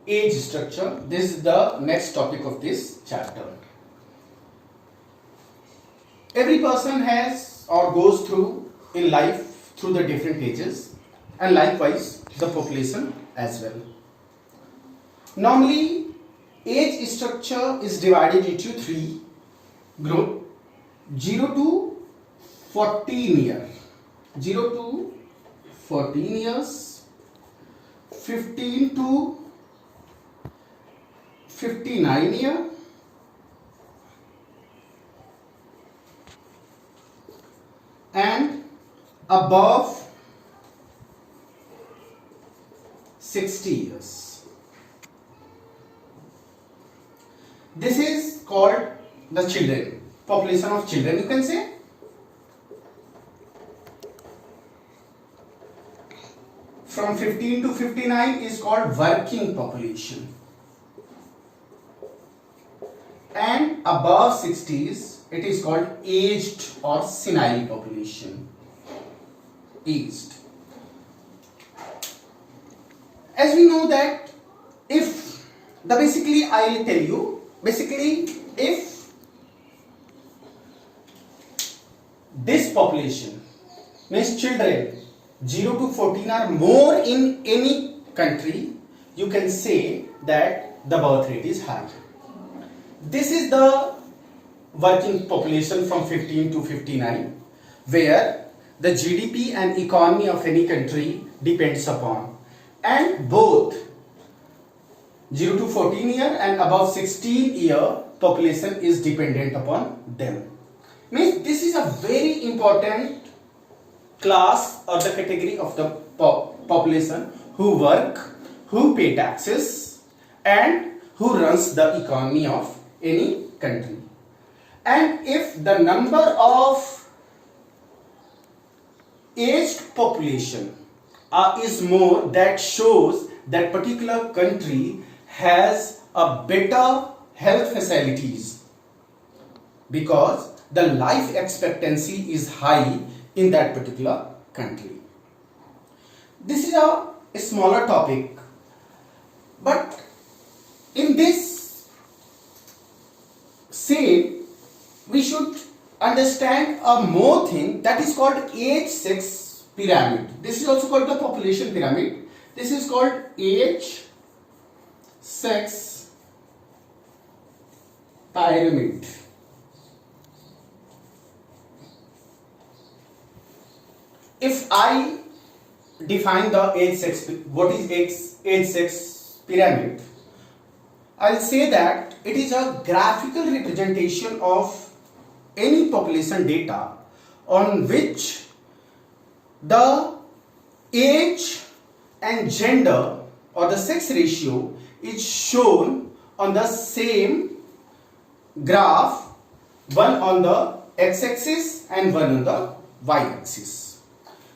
age structure. This is the next topic of this chapter. Every person has or goes through in life through the different ages, and likewise the population as well. Normally, age structure is divided into three groups: 0 to 14 years, 0 to 14 years, 15 to 59 years, and above 60 years. This is called the children, population of children, you can say. From 15 to 59 is called working population, and above 60s it is called aged or senile population. Aged. As we know that if the basically I will tell you, basically if this population means children 0 to 14 are more in any country, you can say that the birth rate is high. This is the working population from 15 to 59, where the GDP and economy of any country depends upon, and both 0 to 14 year and above 16 year population is dependent upon them. Means this is a very important class or the category of the population who work, who pay taxes, and who runs the economy of any country. And if the number of aged population is more, that shows that particular country has a better health facilities, because the life expectancy is high in that particular country. This is a smaller topic, but in this same we should understand a more thing that is called age sex pyramid. This is also called the population pyramid. This is called age sex pyramid. If I define the age sex, what is age sex pyramid, I'll say that it is a graphical representation of any population data on which the age and gender or the sex ratio is shown on the same graph, one on the x-axis and one on the y-axis.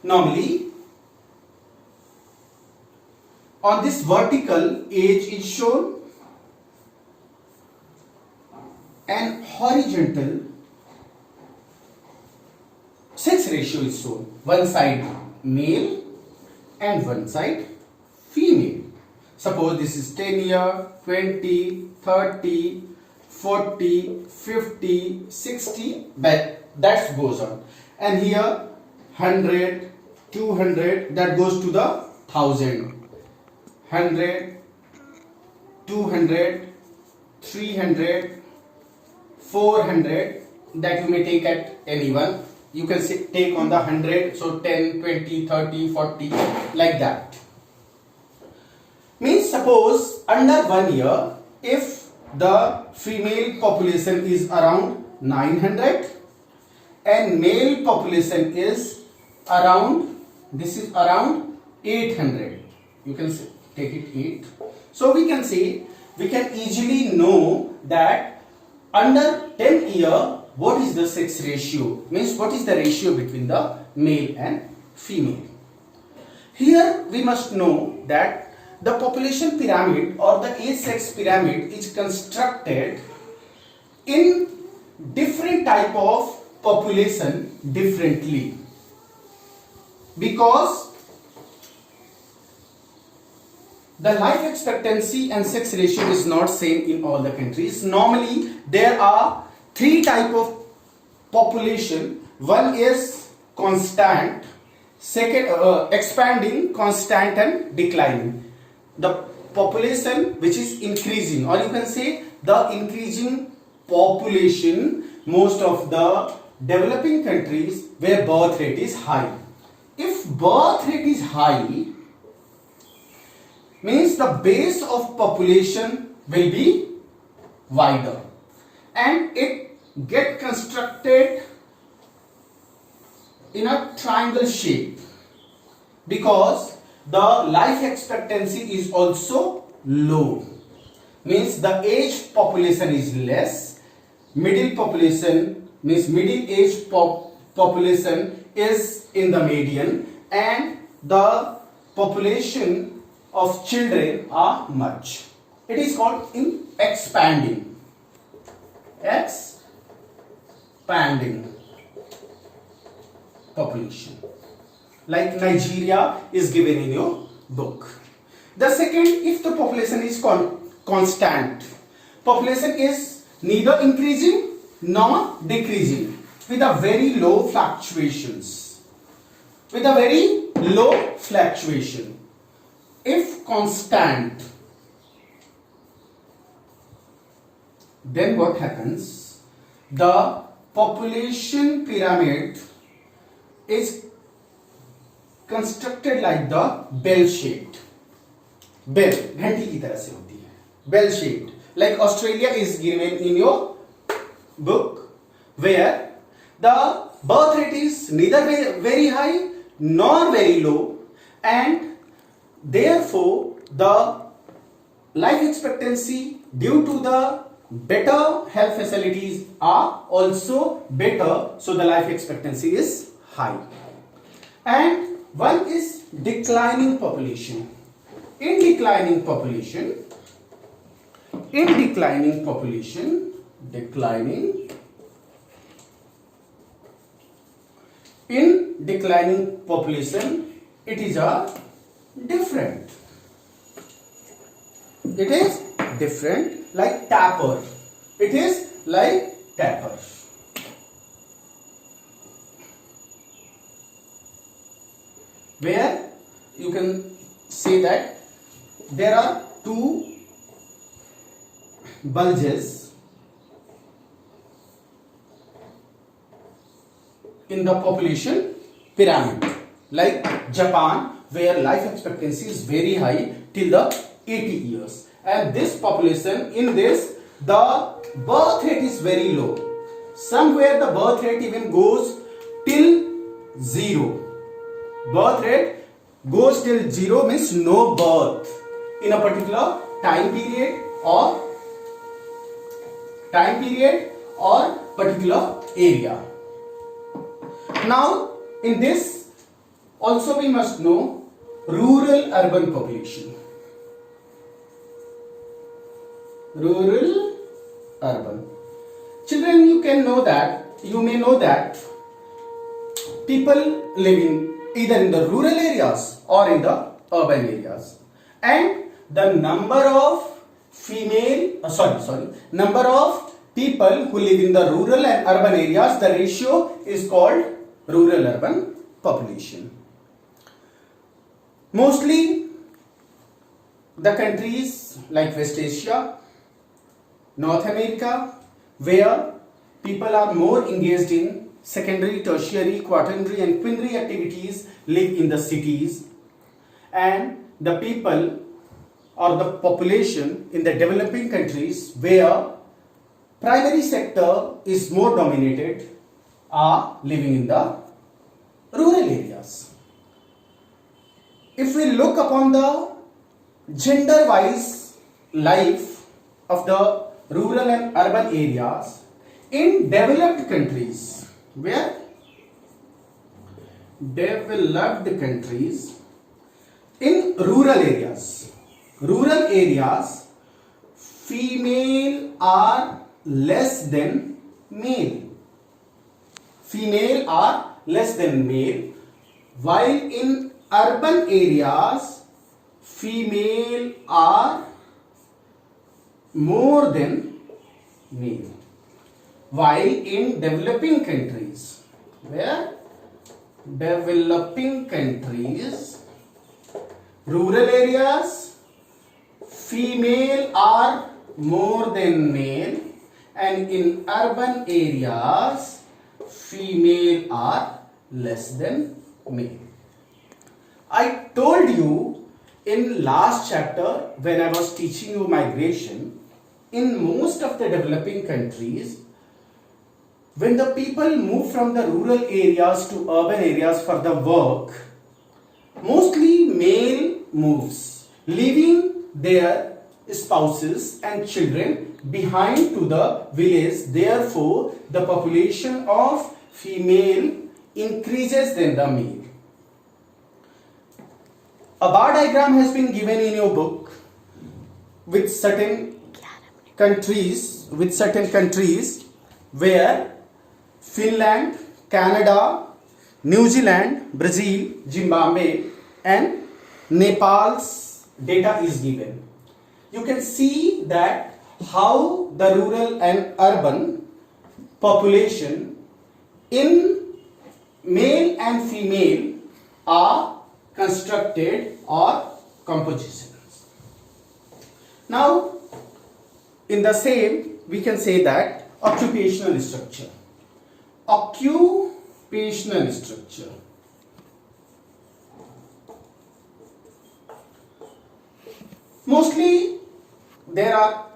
Normally, on this vertical age is shown, and horizontal sex ratio is shown. One side male and one side female. Suppose this is 10 year, 20, 30, 40, 50, 60, that goes on. And here 100, 200, that goes to the 1000, 100, 200, 300, 400, that you may take at anyone. You can take on the 100, so 10, 20, 30, 40, like that. Means suppose under 1 year, if the female population is around 900 and male population is around, this is around 800, you can take it 8. So we can say, we can easily know that under 10 year, what is the sex ratio? Means what is the ratio between the male and female? Here we must know that the population pyramid or the age sex pyramid is constructed in different type of population differently, the life expectancy and sex ratio is not same in all the countries. Normally there are three type of population. One is constant, second expanding, constant, and declining. The population which is increasing, or you can say the increasing population, most of the developing countries where birth rate is high. If birth rate is high, means the base of population will be wider and it get constructed in a triangle shape, because the life expectancy is also low, means the age population is less, middle population means middle age population is in the median, and the population of children are much. It is called in expanding population, like Nigeria is given in your book. The second, if the population is constant, population is neither increasing nor decreasing, with a very low fluctuations, if constant, then what happens? The population pyramid is constructed like the bell shaped. Bell घंटी की तरह से होती है, bell shaped. Like Australia is given in your book, where the birth rate is neither very high nor very low, and therefore the life expectancy due to the better health facilities are also better, so the life expectancy is high. And one is declining population. In declining population, it is a different. It is different, like tapper. It is like tapper. Where you can say that there are two bulges in the population pyramid, like Japan, where life expectancy is very high till the 80 years, and this population, in this the birth rate is very low. Somewhere the birth rate even goes till 0. Birth rate goes till 0 means no birth in a particular time period or particular area. Now in this also we must know rural urban population. Rural urban. Children, you may know that people living either in the rural areas or in the urban areas, and the number of people who live in the rural and urban areas, the ratio is called rural urban population. Mostly the countries like West Asia, North America, where people are more engaged in secondary, tertiary, quaternary and quinary activities, live in the cities, and the people or the population in the developing countries where primary sector is more dominated are living in the rural areas. If we look upon the gender wise life of the rural and urban areas in developed countries, where developed countries, in rural areas female are less than male, while in urban areas female are more than male. While in developing countries, where developing countries, rural areas, female are more than male, and in urban areas, female are less than male. I told you in last chapter when I was teaching you migration, in most of the developing countries, when the people move from the rural areas to urban areas for the work, mostly male moves, leaving their spouses and children behind to the village. Therefore, the population of female increases than the male. A bar diagram has been given in your book with certain countries, where Finland, Canada, New Zealand, Brazil, Zimbabwe and Nepal's data is given. You can see that how the rural and urban population in male and female are constructed or compositions. Now, in the same, we can say that occupational structure. Occupational structure. Mostly there are